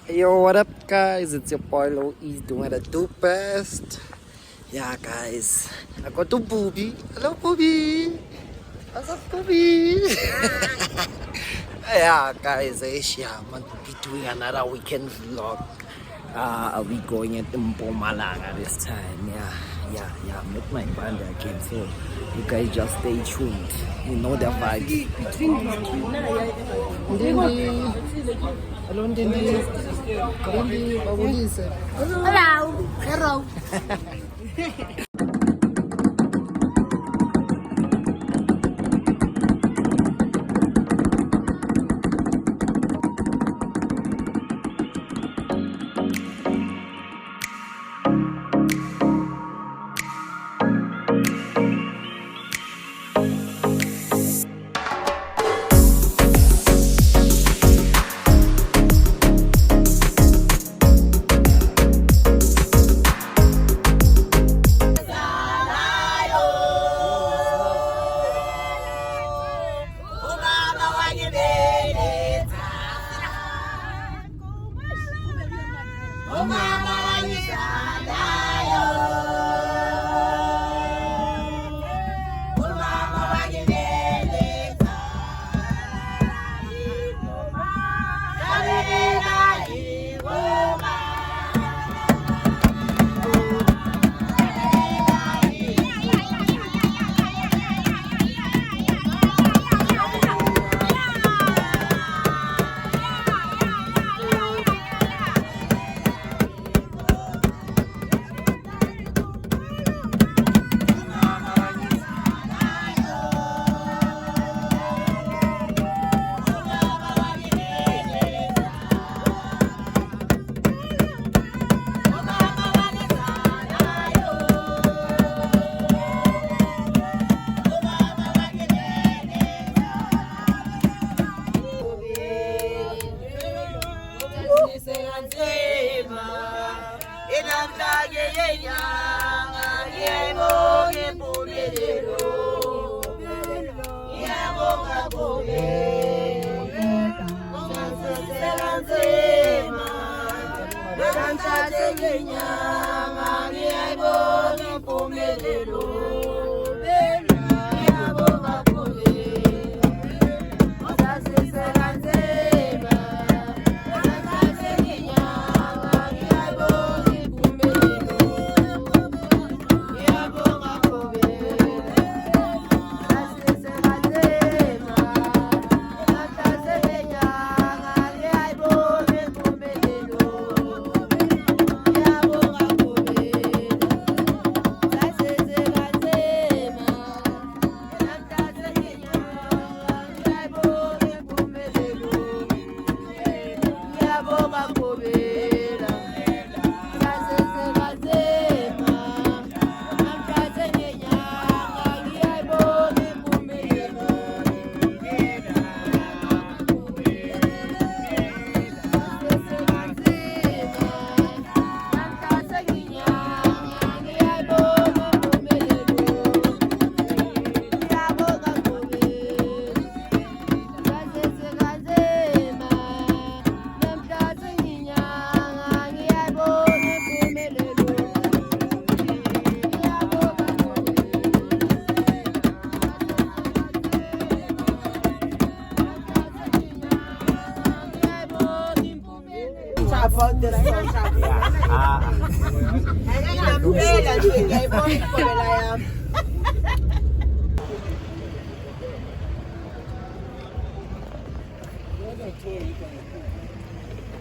Yo, what up, guys? It's your boy Lo E doing the do best. Yeah, guys, I got to Booby. Hello, Booby. What's up, Booby? Yeah, guys, I'm going to be doing another weekend vlog. I'll be going at Mpumalanga this time. Yeah, met my band again. So you guys just stay tuned. You know the vibes. Hello, Ndindi. Ndindi, babulise. Hello.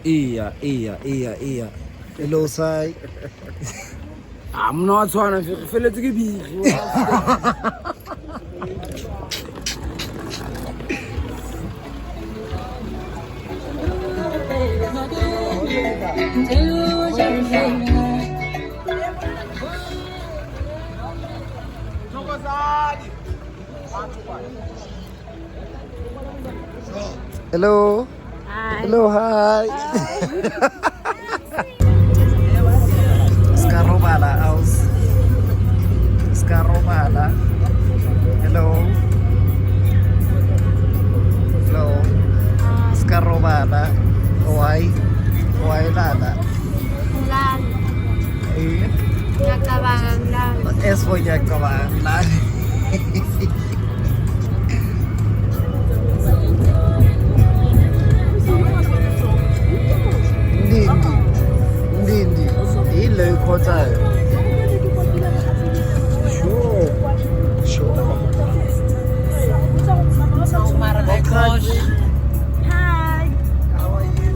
Iya. Hello, Sai. I'm not trying to feel it to give you. Hello. Hi. Hello, hi. Scarobala house. Scarobala. Hello. Hello. Scarobala. Why lala? Lan. Eh? Nakabangan lang. What else for niya kawan lala? Hindi. Ilay ko tayo. Sure. Hi. How are you?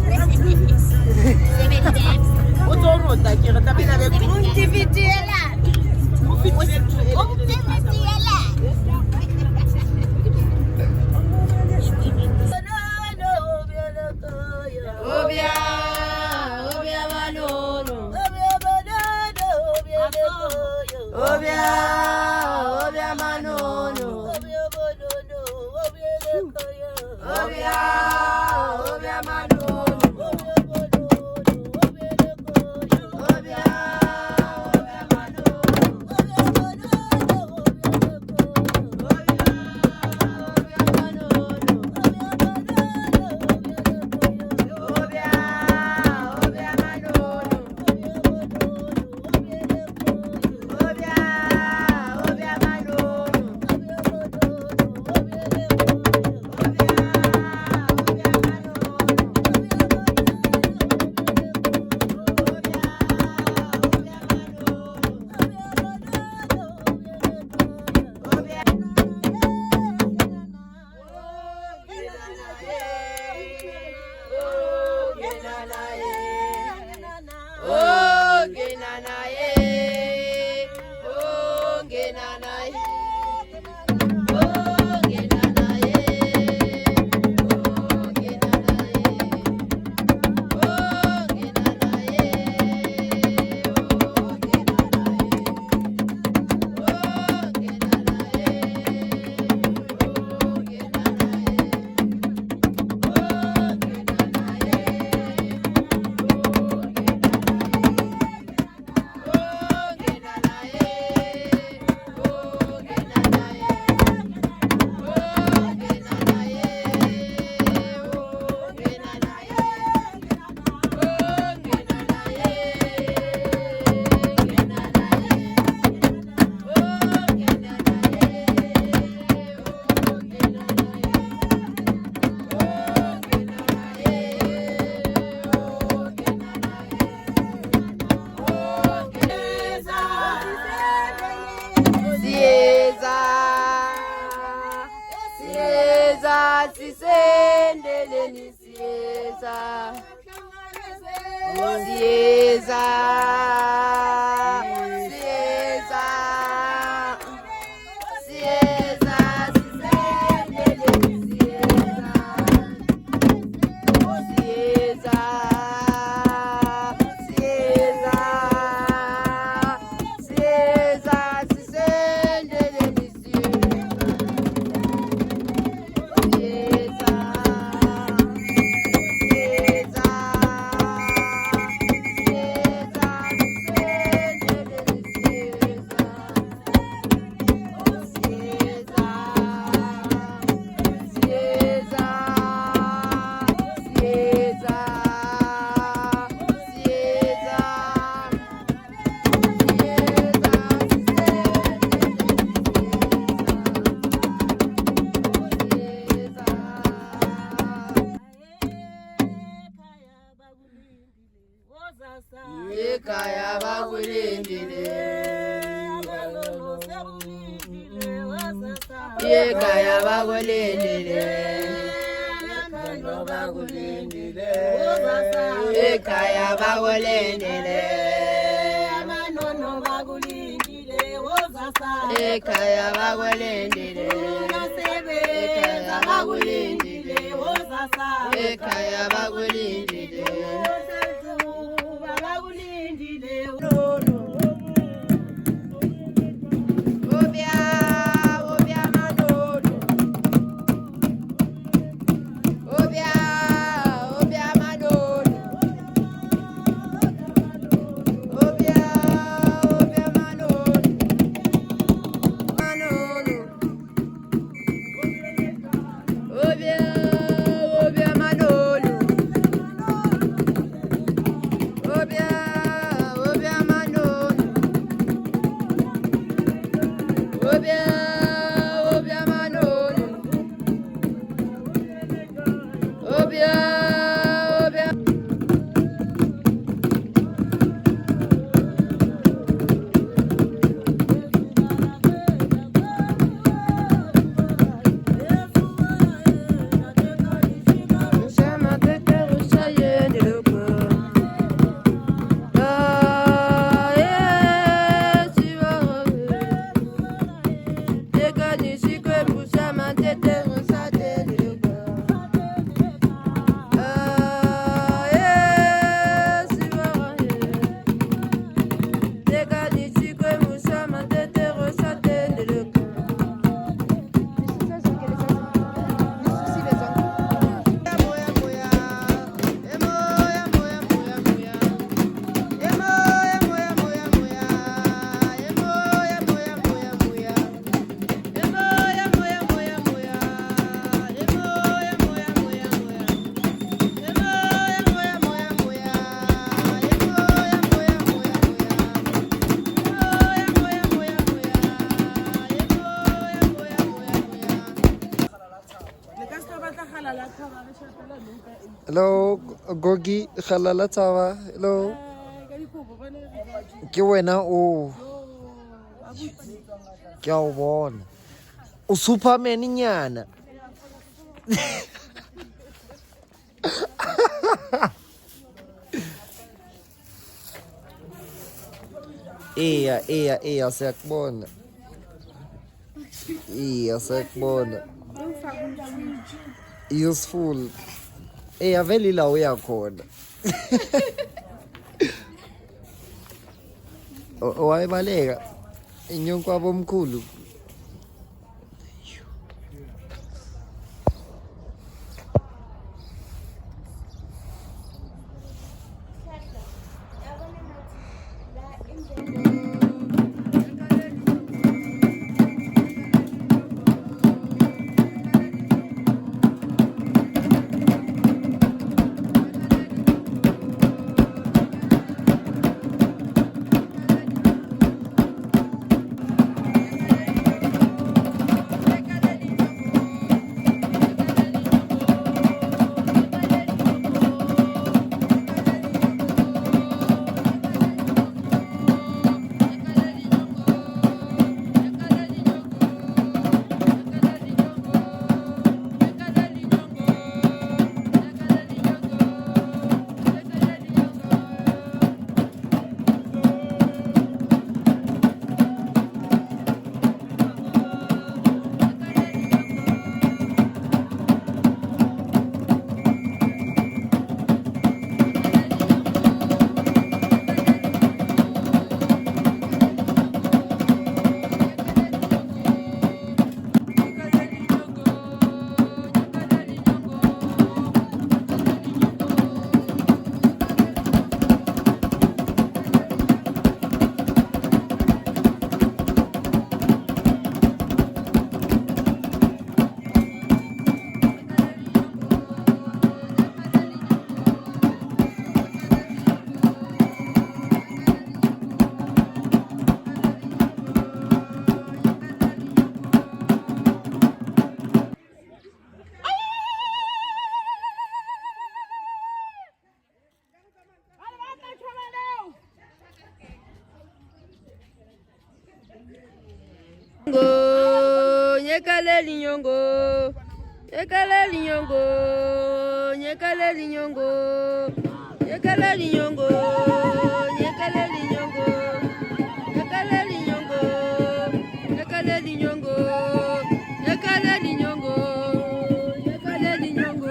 Hello, Gogi, Khalala Tawa. Hello. Ke wena o. Ke a o bona. O Superman nyana. Iya, siyakubona. Iya, siyakubona. Useful. Vele la uyakhona. Wayebaleka inyonkwabo omkhulu. Nyekale linyongo, nyekale linyongo, nyekale linyongo, nyekale linyongo, nyekale linyongo, nyekale linyongo, nyekale linyongo, nyekale linyongo, nyekale linyongo,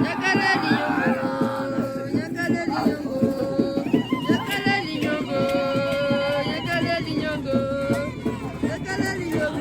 nyekale linyongo, nyekale linyongo, nyekale linyongo, nyekale linyongo.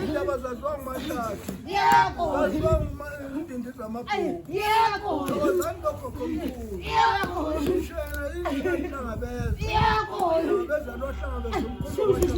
Indaba zaziwa nguMahlatsi. Zaziwa nguMdindi zamabhuku. Awazani bogogo omkhulu. Ishena ihlangabeza. Hlangabeza lohlangabeza umkhulu wethu.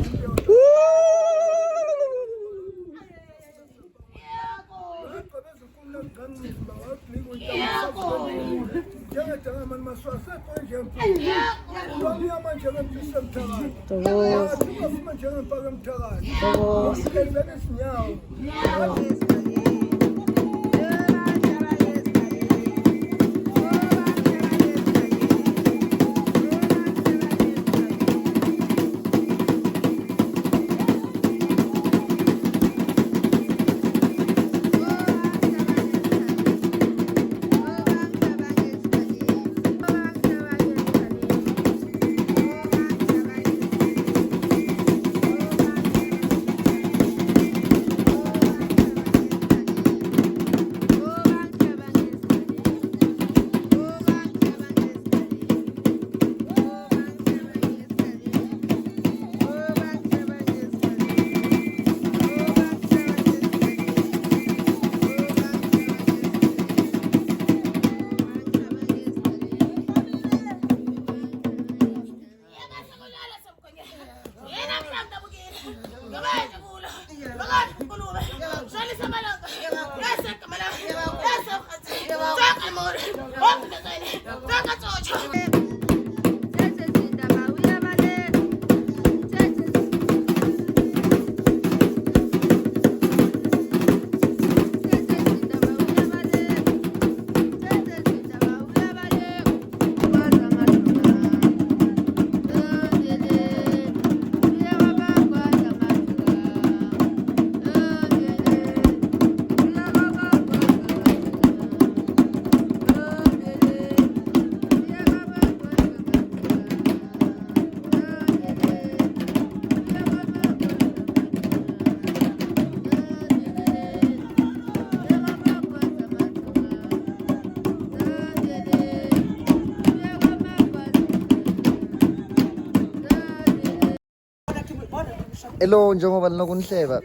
Hello, njengoba linokunhleba.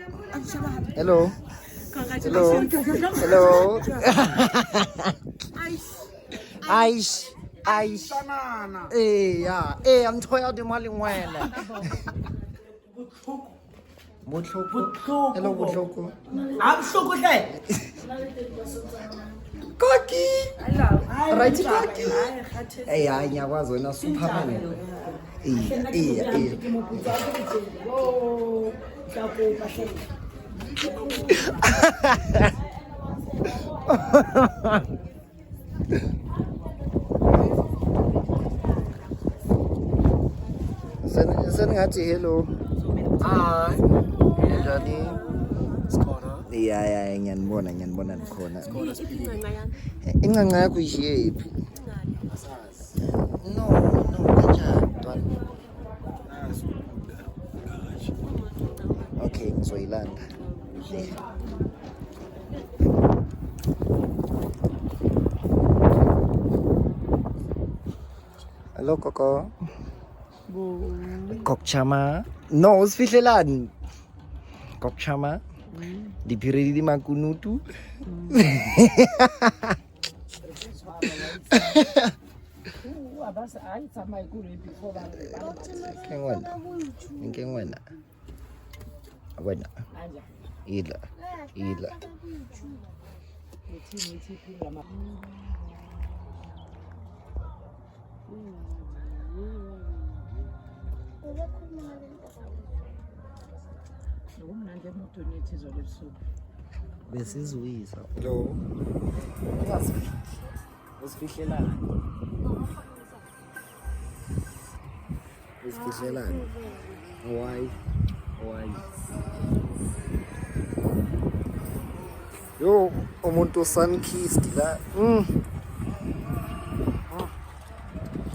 Hello. Hello. Hello. Aish. Aish. Yeah. Anthoya di mali ngwena. Butlhoko. Hello, butlhoko. Buhloko hle. Koki. Right, Koki. Hayi ngiyakwazi wena Superman. Sengathi hello. Njani? Yeah, ngiyanibona khona. Incanca yakho ishiye iphi? No, kanjani ntwana? Okay, ngizoyilanda. Hello Koko. Kokchama. No, usifihlelani. Kokchama. Diphiri di makunutu. Ngengwena. Wena. Ila. Besizwisa. Hello. Usifihlelani. Why? Yo, umuntu sun-kissed la.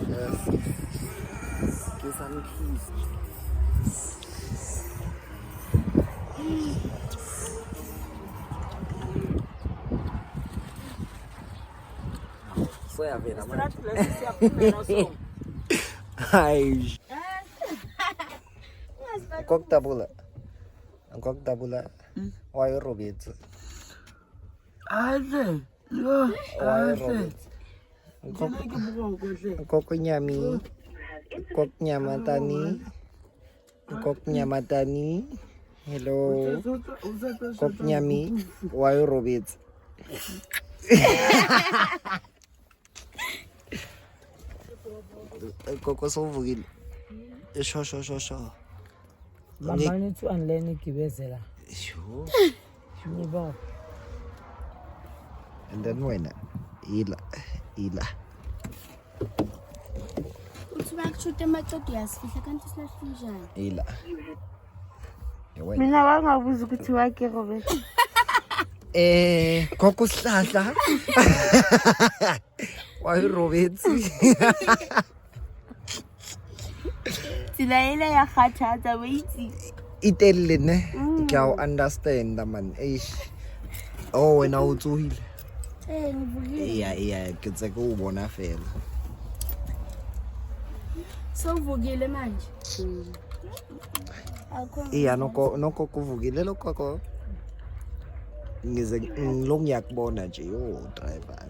Yes. Sun-kissed. Soya vena manje. Ai. Angkok tabula. Why Roberts? Ase. Yo. Why Ase. Roberts? Ke mo go hle. Angkok nyami. Angkok nyamatani. Hello. Angkok nyami. Why Roberts? Koko sovukile. Sho. Bambani tu anlene kibezela. Sure. Ni ba. And then wena. Ila. Uthi bakushute emacodo uyasifihla kanti silahle njani? Ila. Wena. Mina bangabuza ukuthi wake Robert. Koko sihlahla. Why Roberts? Tsela ile ya kgathatsa weitsi. Itelle ne. Ke a understand man. Oh wena o tsohile. Ngivukile. Yeah, ke tse go bona fela. So uvukile manje? Noko kuvukile lokho. Ngize ngilongiyakubona nje yo driver.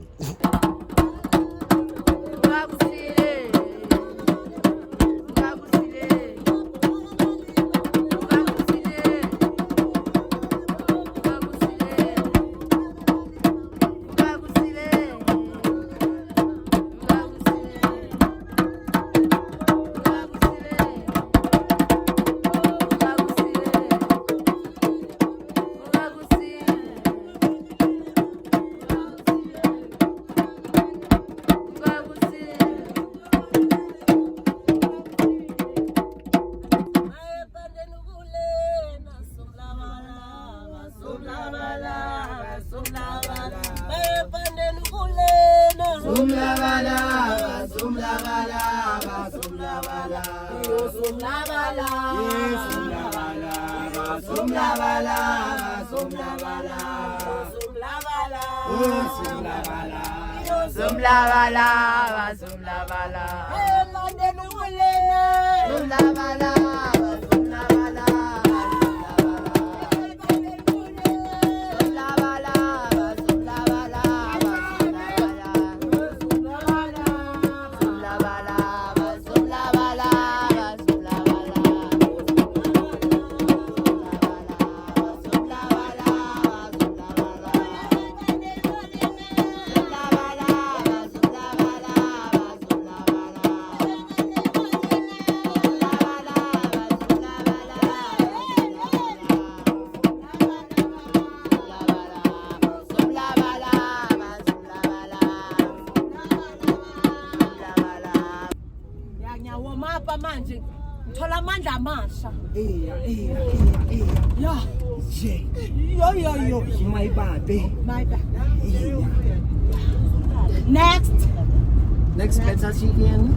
Manje thola amandla amasha yo My babe. next better chicken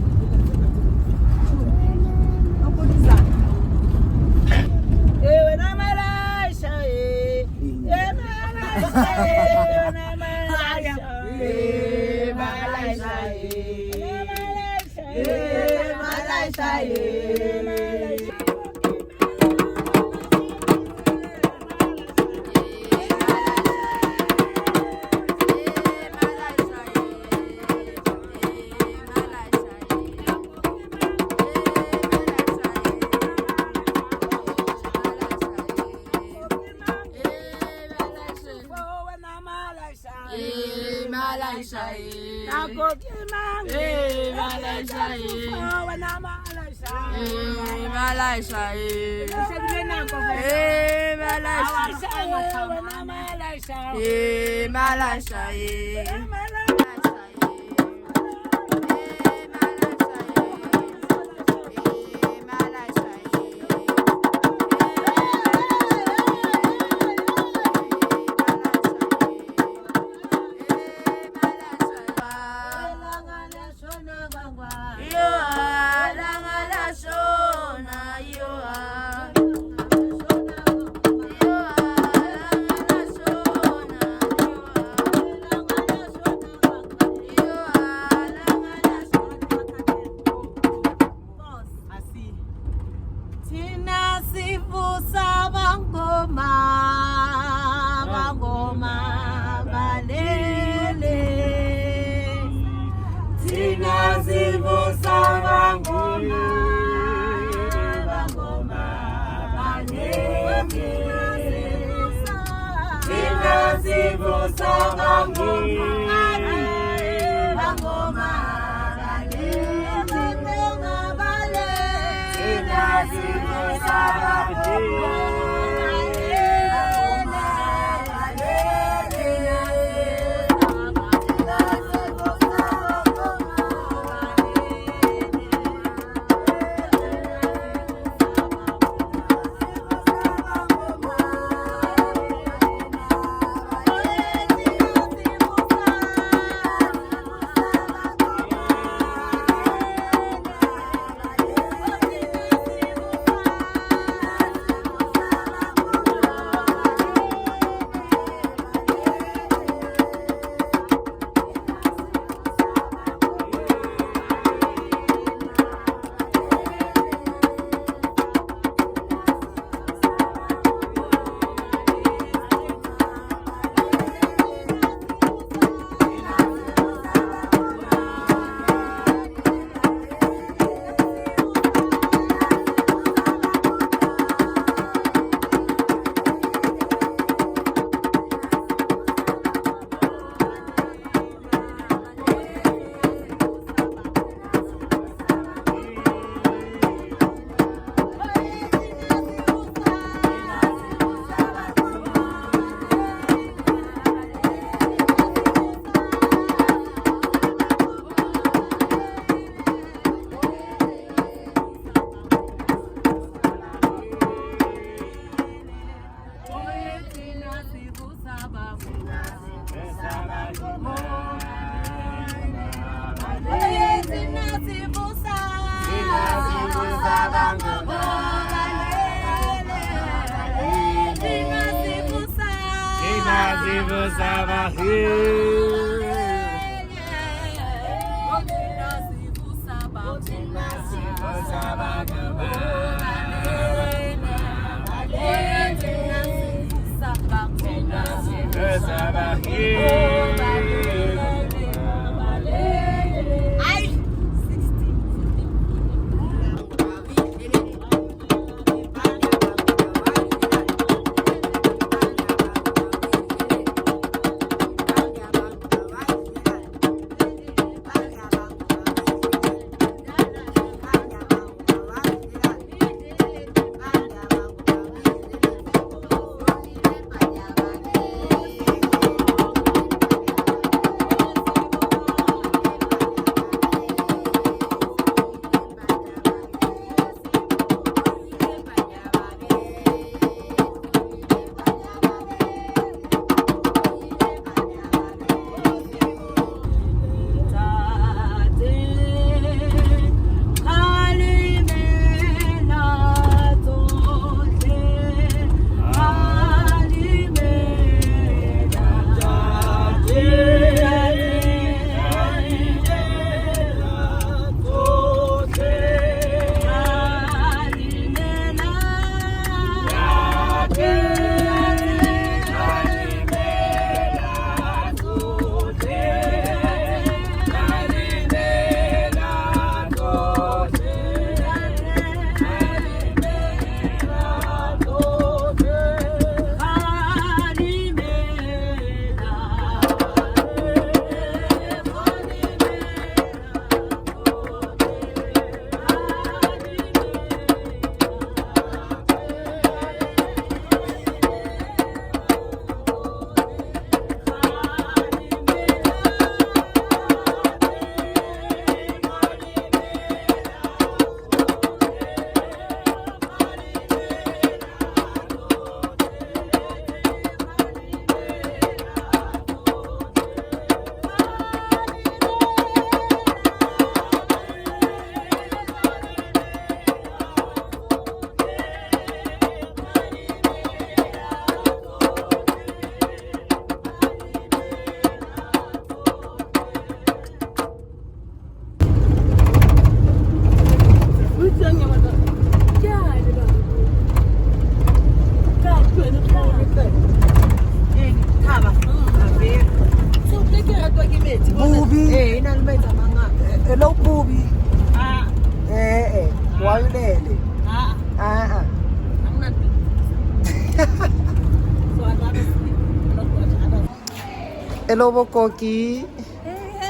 Hello Bokoki.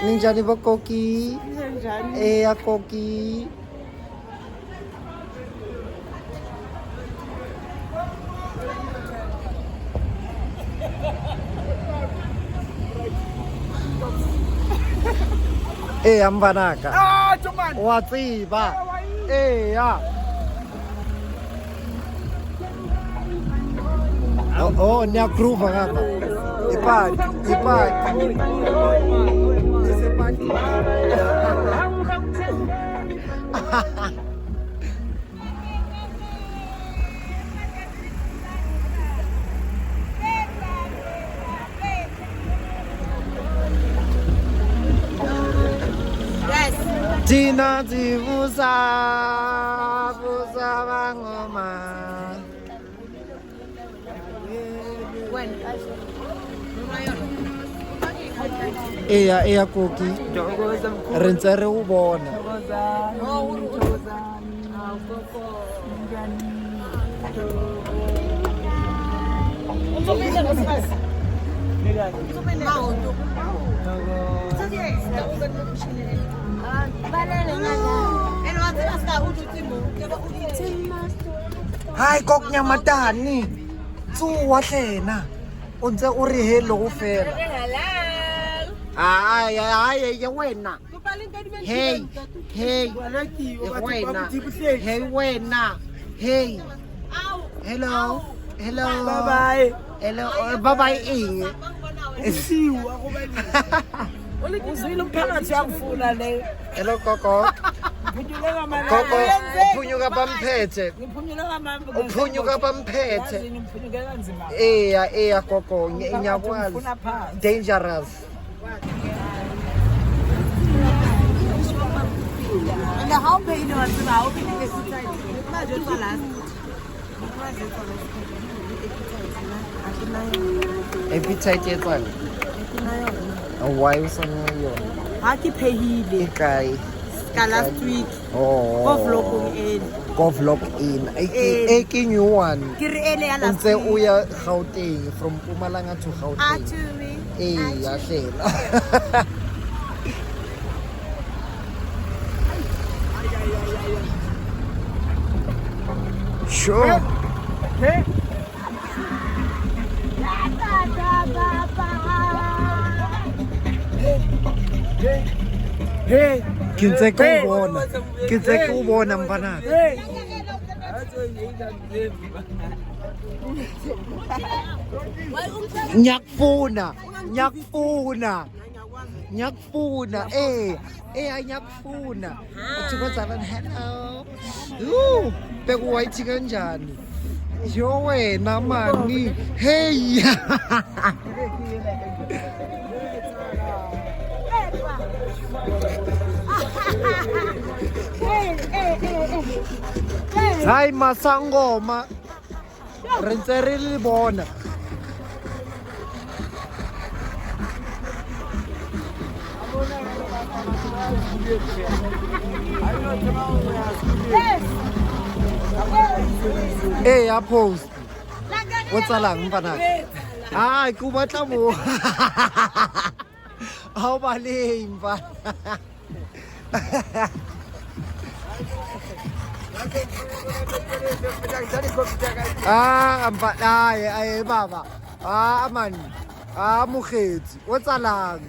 Ninjani Bokoki. Eya Koki. Eya Mbanaka. Wa tsiba. Eya. Oh, niyagroova ngapha. Ipati. Isepati. Tina tivusa bangoma. Eya Koki. Re ntse re o bona. Hai kok nyamatani. Tsuwa hlena. O ntse o re hello fela. Ya wena. Hey wena. Hey wena. Hey. Hello. Bye. Hello. Bye eng. Siwa kubani. Uzwile umphakathi yakufuna le. Hello Koko. Ngiphunyuka manje. Koko uphunyuka bamphethe. Ngiphunyuka manje. Uphunyuka bamphethe. Ngiphunyuka kanzima. Eya Koko ngiyakwazi. Dangerous. And the how pay no as how pay the side. Ma je to last. Appetite etsang. Why o sanya yona? Ha ke phehile Kae? ka last week. Oh. Go vlog in. Go vlog in. Ke new one. Ke re ele ya last Ntse week. o ya Gauteng from Mpumalanga to Gauteng. Actually. Ya hlela. Sure. Hey. Ke ntse ke o bona Mbanaka. Hey. Nyakufuna. Nyakufuna. Uthi kwenzana hello. Bekuwayithi kanjani? Yo wena mani. Hey. Hai masangoma. Re ntse re le bona. Ya post. What's alang Mbanaka? Ke o batla mo. Ha o baleng ba? Baba. Man. Mokgetsi. What's alang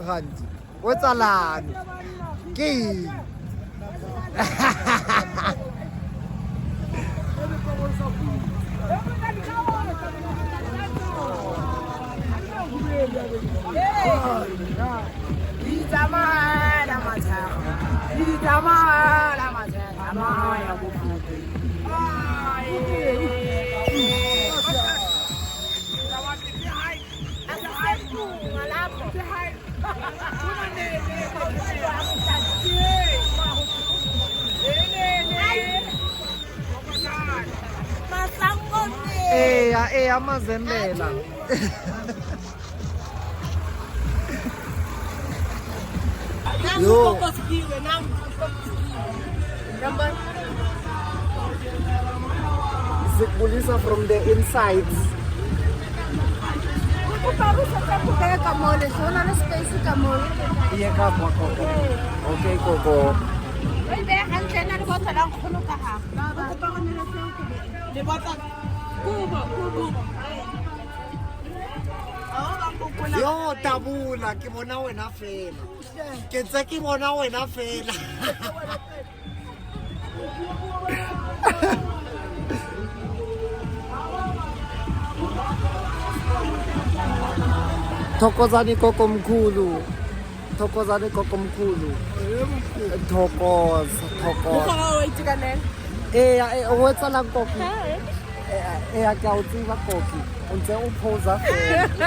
hanti? What's alang? Ke Amazembela. Yo. Zikbulisa from the inside. Iya ka po ko. Okay ko. Yo tabula ke bona wena fela. Ke tsa ke bona wena fela. Thokozani kokomkhulu. Thokozani kokomkhulu. Thokoza. O etsa lang koki. Ke a o tseba koki. O ntse o phosa fela.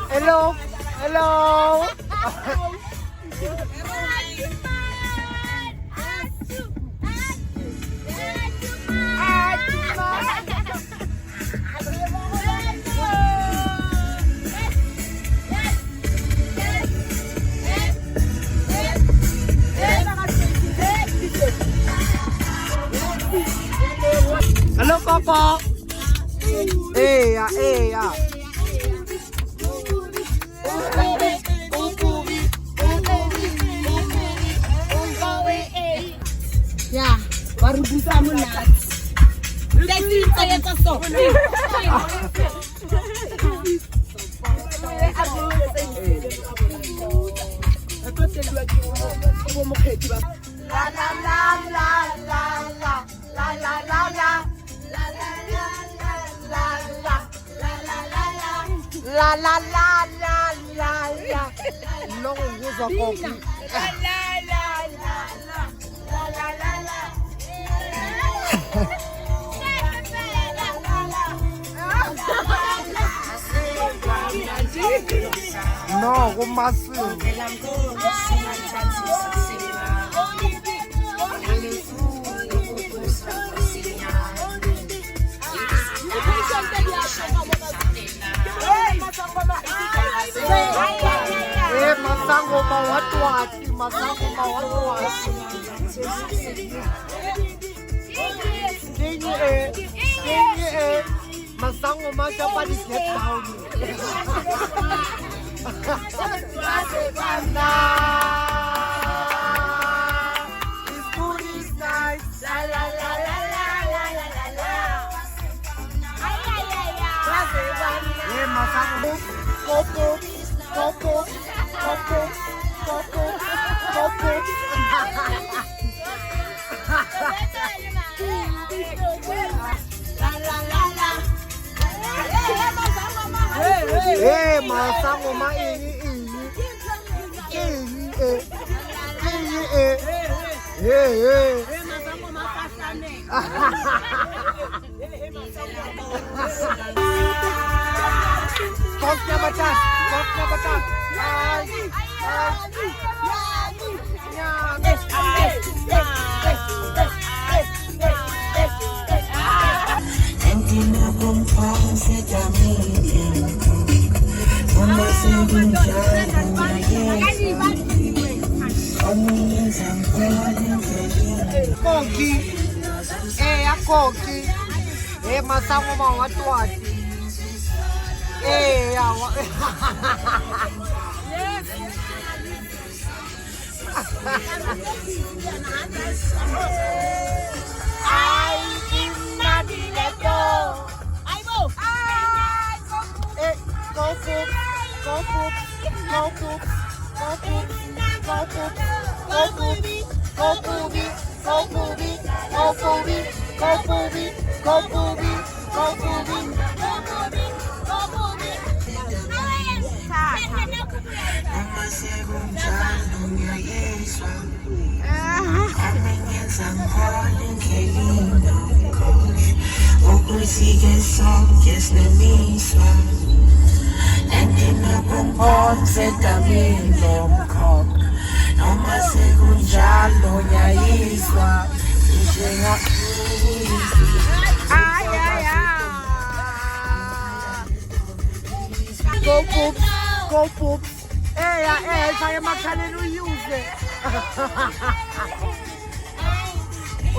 Hello. Hello, Papa. Yeah, baru bisa menat. Jadi saya tasok. No nguzwa koki. No, kumasu. Masango mawatuati. Masango machapa di Cape Town. This food is nice. La la la la la la la la. Masango. Coco. Masango ma ini. Koknya batas. Koki. Masango mawatuati. Setamino mkhokha noma sekunjalo nyayiswa njenga Go poops, go poops. Fire makhaleni uyuse.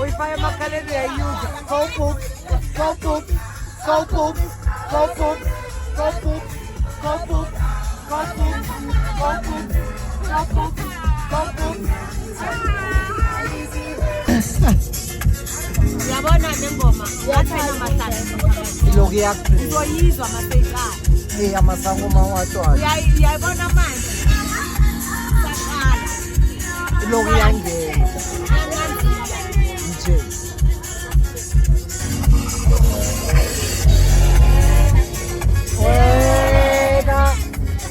Uyifaya makhaleni uyayuza. Go poops, go poops, go poops, go poops, go poops, go poops, go poops, go poops, go poops, go poops. Uyabona nengoma yathela amahlala. Ilokhu yakuphila. Uzoyizwa maseyidlala. Amasango mawatshwana. Uyayibona manje. Saqala. Ilokhu yangena. Nje.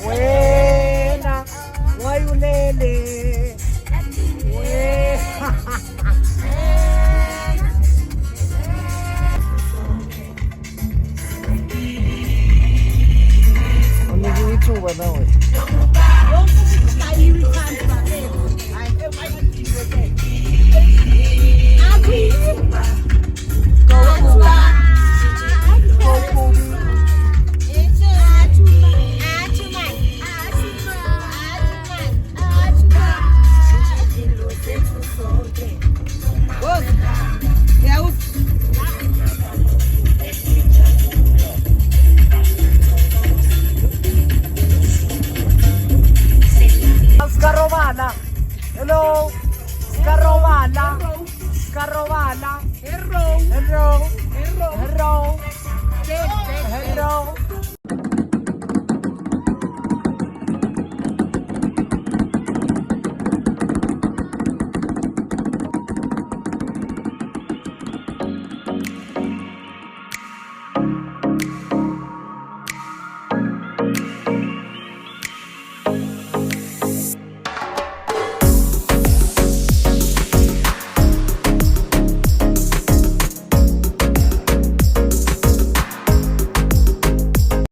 Wena, wayulele. Ithuba nawe. Scarovana. Hello. Scarovana. Scarovana. Hello. Hello. Hello. Hello.